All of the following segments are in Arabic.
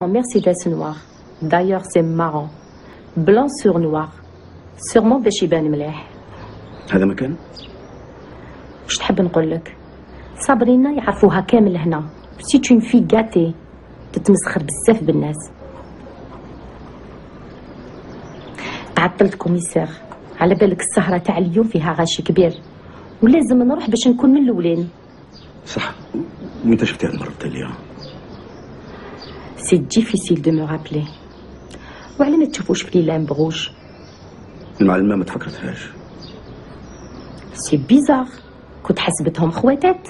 En Mercedes noir. D'ailleurs, c'est marrant. Blanc sur noir. Sûrement باش يبان مليح. هذا مكان؟ واش تحب نقول لك؟ صابرينا يعرفوها كامل هنا. سي اون في غاتي. تتمسخر بزاف بالناس. تعطلت كوميسير. على بالك السهرة تاع اليوم فيها غاشي كبير. ولازم نروح باش نكون من الاولين. صح. وانت شفتي هذه المرة التالية؟ سي ديفيسيل دو مو رابلي. وعلى ما تشوفوش في ليلان بغوش؟ المعلمة ما تفكرتهاش. سي بيزار. كنت حسبتهم خواتات.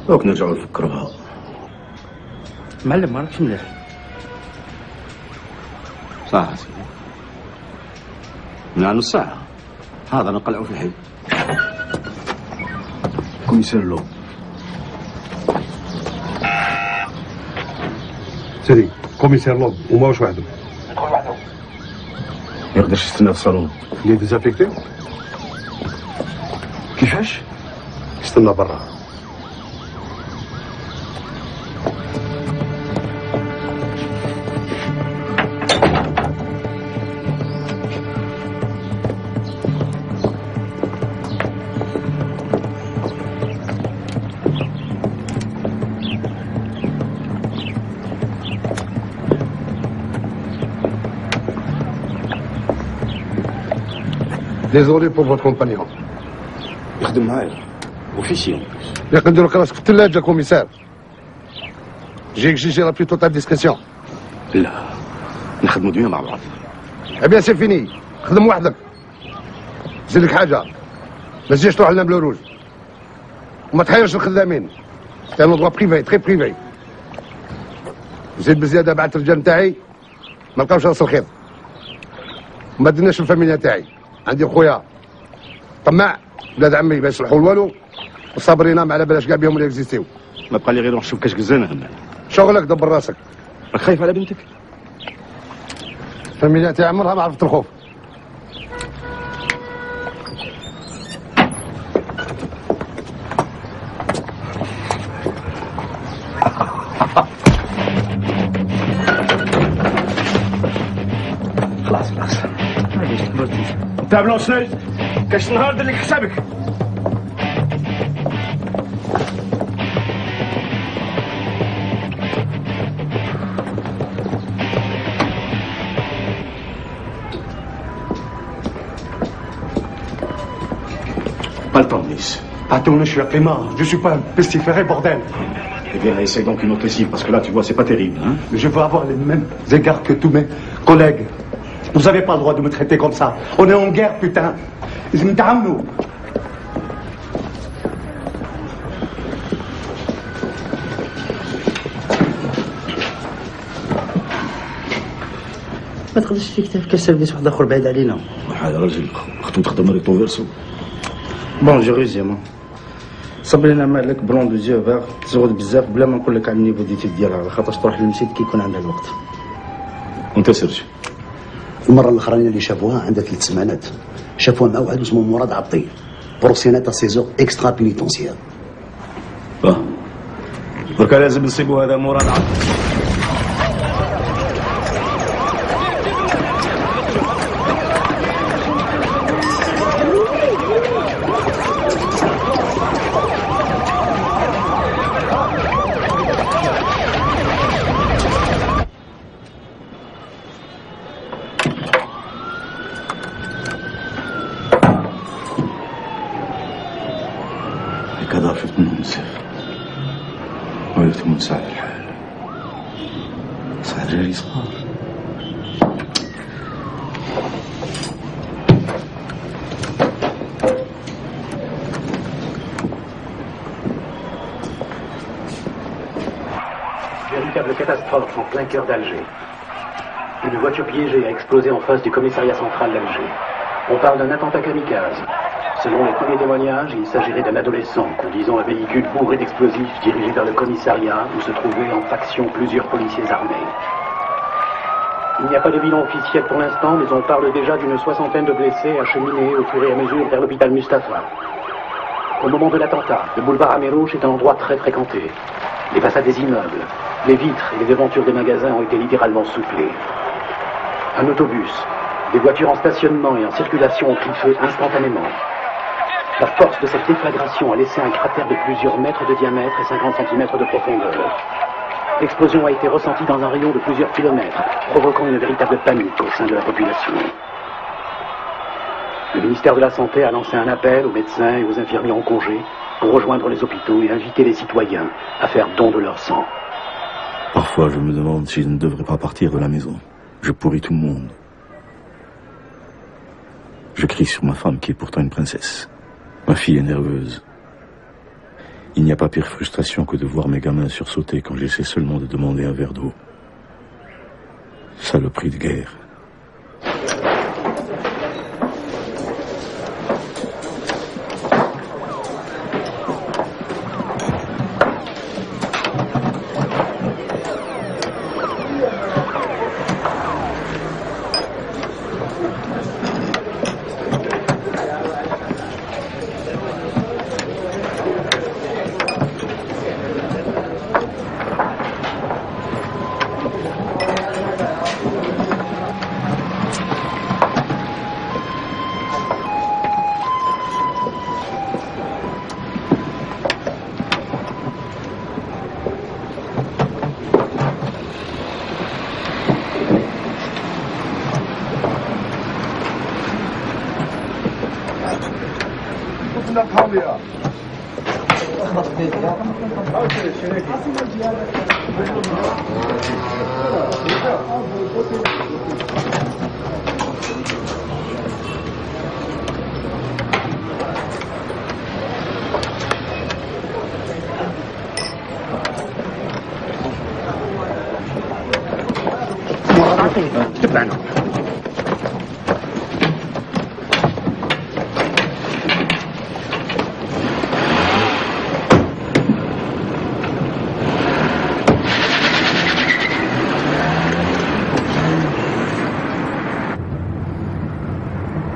دوك نرجعوا نفكروها. معلم ما عرفتش مليح. صح سيدي. من نص ساعة هذا نقلعوا في الحي. كوميسير لو. سيدي كوميسير لوب وما واش وحده. ندخل وحده. ما يقدرش يستنى في الصالون. اللي ديزافيكتي؟ كيفاش؟ يستنى برا. Désolé pour votre compagnon. يخدم معايا اوفيسيون. ياك نديرو راسك في الثلاجة كوميسار. جيك جي لا بلو توتال ديسكريسيون. لا نخدموا دنيا مع بعض. بيان سي فيني. خدم وحدك. زيد لك حاجة. ما تجيش تروح لنا بلو روج. وما تحيرش الخدامين. سي ان اندروا بريفي تري بريفي. زيد بزيادة بعت الرجال نتاعي ما لقاوش راس الخيط. وما درناش الفاميليا تاعي. عندي خويا طماع ولاد عمي ما يصلحوا والو وصابرين ما على بلاش كاع بهم ولا اكزيستيو. ما بقى لي غير نروح نشوف كاش قزانه هنا. شغلك دبر راسك. راك خايف على بنتك؟ الفاميليا تاعي عمرها ما عرفت الخوف. خلاص انت بلون سنيد كاش نهار دير لك حسابك. Pas le temps de Nice. Attends, je suis à Clément. Je suis pas un pestiféré, bordel. Eh bien, essaye donc une autre lessive, parce que là, tu vois, c'est pas terrible, hein. Je veux avoir les mêmes égards que tous mes collègues. Vous avez pas le droit de me traiter comme ça. On est en guerre, putain. nous. ما تقدرش فيك تفكر سيرفيس واحد اخر بعيد علينا. هذا راجل اختو تخدم ريتو فيرسو. بون جي ريزيام صبرينا مالك بلون دو زيو فيغ تزود بزاف بلا ما نقول لك على النيفو ديتيد ديالها على خاطرش تروح للمسيد كي يكون عندها الوقت. وانت سيرجي؟ المره الاخرانيه اللي شافوها عندها 3 سمانات شافوها مع واحد اسمه مراد عطيه بروسيونات سيزور اكسترا بينيتونسيير. دركا لازم نصيبوا هذا مراد عطيه. هكذا عرفت منهم نسافر وعرفتهم نساعد الحال. ساعد رجالي صغار. Véritable catastrophe en plein cœur d'Alger. Une voiture piégée a explosé en face du commissariat central d'Alger. On parle d'un attentat kamikaze. Selon les premiers témoignages, il s'agirait d'un adolescent conduisant un véhicule bourré d'explosifs dirigé vers le commissariat où se trouvaient en faction plusieurs policiers armés. Il n'y a pas de bilan officiel pour l'instant, mais on parle déjà d'une 60aine de blessés acheminés au fur et à mesure vers l'hôpital Mustapha. Au moment de l'attentat, le boulevard Amérouche est un endroit très fréquenté. Les façades des immeubles, les vitres et les devantures des magasins ont été littéralement soufflées. Un autobus, des voitures en stationnement et en circulation ont pris feu instantanément. La force de cette déflagration a laissé un cratère de plusieurs mètres de diamètre et 50 cm de profondeur. L'explosion a été ressentie dans un rayon de plusieurs kilomètres, provoquant une véritable panique au sein de la population. Le ministère de la Santé a lancé un appel aux médecins et aux infirmiers en congé pour rejoindre les hôpitaux et inviter les citoyens à faire don de leur sang. Parfois, je me demande si je ne devrais pas partir de la maison. Je pourris tout le monde. Je crie sur ma femme qui est pourtant une princesse. Ma fille est nerveuse. Il n'y a pas pire frustration que de voir mes gamins sursauter quand j'essaie seulement de demander un verre d'eau. Saloperie de guerre. تبعنا.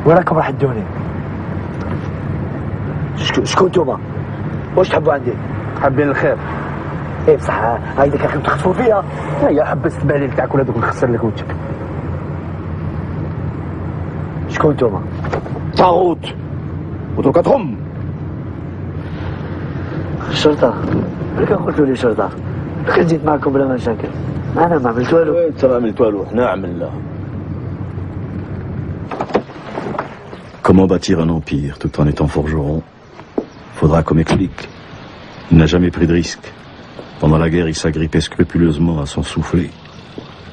وين راكم راح تدوني؟ شكون نتوما؟ واش تحبوا عندي؟ حابين الخير. ايه بصح هايديك راكم تخطفوا فيا. هيا حبست البهليل تاعك ولا دوك نخسر لك وجهك. شكون نتوما؟ طاغوت ودروك تغم. الشرطة؟ ملي قلتوا لي شرطة؟ كان جيت معكم بلا مشاكل. أنا ما عملت والو. انت ما عملت والو، حنا عملنا. Comment bâtir un empire tout en étant forgeron? Faudra qu'on m'explique. Il n'a jamais pris de risque. Pendant la guerre, il s'agrippait scrupuleusement à son soufflet.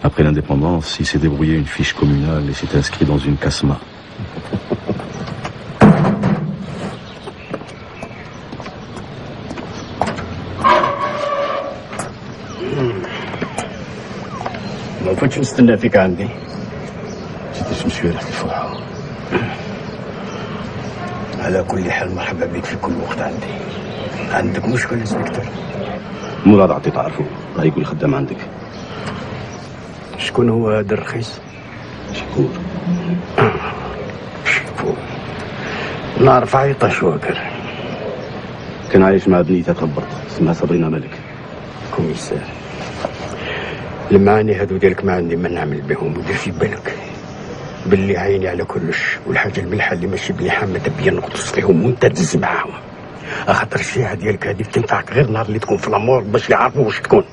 Après l'indépendance, il s'est débrouillé une fiche communale et s'est inscrit dans une casma. ما كنتش نستنى فيك عندي. جيت نمشي على الفرحة. على كل حال مرحبا بك في كل وقت عندي. عندك مشكل انسبكتور؟ مراد عطي تعرفه، راه يقول خدام عندك. شكون هو هذا الرخيص؟ شكور. شكور. نعرف عيطة شواكر. كان عايش مع بنيته تغبرت، اسمها صابرينا ملك. كوميسار، المعاني هادو ديالك ما عندي ما نعمل بهم، ودير في بالك باللي عيني على كلش، والحاجة الملحة اللي ماشي مليحة ماذا بيا نغطس فيهم وانت تدز معاهم، خاطر الشيعة ديالك هادي تنفعك غير نهار اللي تكون في الامور باش يعرفوا واش تكون.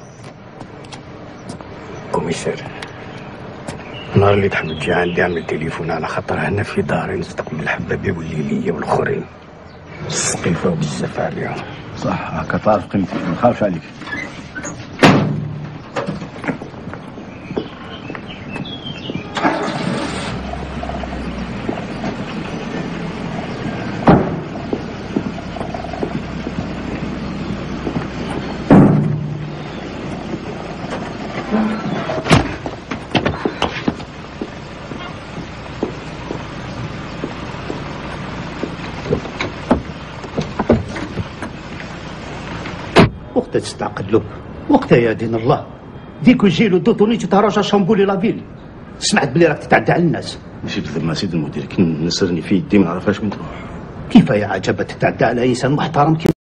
كوميسار، النهار اللي تحب تجي عندي اعمل تليفون، على خاطر هنا في داري نستقبل الحبابي والليلية والاخرين السقيفة بزاف عليهم. صح، هكا تعرف قيمتي، ما نخافش عليك. وقتها تستعقد له، وقتها يا دين الله ديك الجيل ودوتوني تتهرج شامبولي لافيل. سمعت بلي راك تتعدى على الناس. ماشي بذمة ما سيد المدير، كي نسرني في يدي ما نعرفهاش وين تروح. كيف يا عجبة تتعدى على انسان محترم كيف